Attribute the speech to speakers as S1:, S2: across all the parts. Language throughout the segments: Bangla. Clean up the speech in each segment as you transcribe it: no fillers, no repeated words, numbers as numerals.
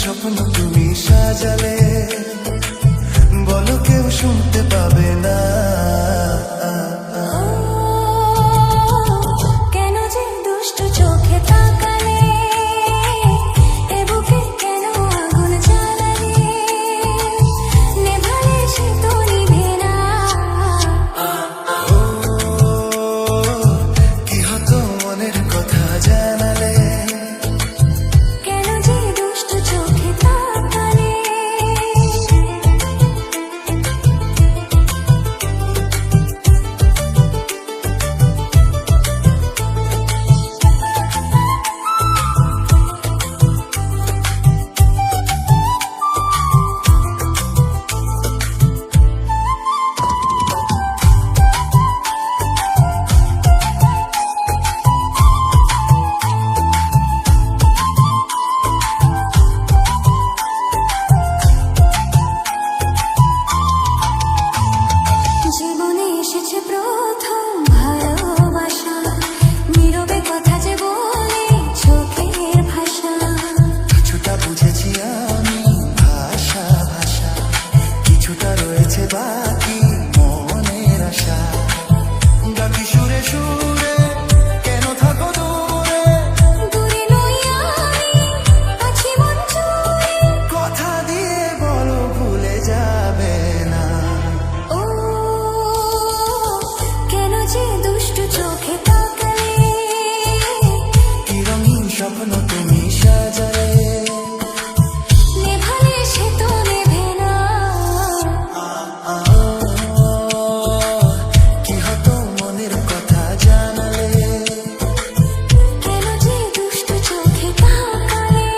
S1: স্বপ্ন তুমি সাজালে, বলো কেউ শুনতে পাবে না।
S2: কেন যে দুষ্ট চোখে তাকালে, এ বুকে কেন আগুন জ্বালালে, নেভালে সে তো নিভে না।
S1: কি হতো মনের কথা জানালে,
S2: কেন যে দুষ্ট চোখে তাকালে। জীবনে এসেছে প্রথম ভালোবাসা, নীরবে কথা যে বলে চোখের ভাষা।
S1: কিছুটা বুঝেছি আমি ভাষা ভাষা, কিছুটা রয়েছে বাকি মনের আশা। ডাকি সুরে সুরে কেন থাকো দূরে,
S2: দূরে নই আমি, আছি মন জুড়ে।
S1: কথা দিয়ে বলো ভুলে যাবে না।
S2: ও কেন যে দুষ্ট চোখে তাকালে,
S1: কি রঙিন স্বপ্ন তুমি সাজালে,
S2: নেভালে সে তো নেভে না।
S1: কি হতো মনের কথা জানালে,
S2: কেন যে দুষ্ট চোখে তাকালে।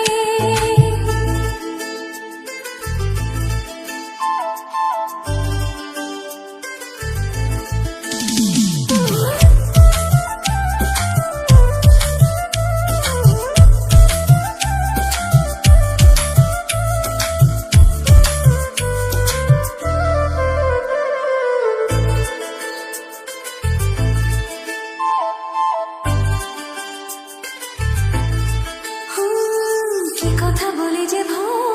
S2: কি কথা বলে যে ভোর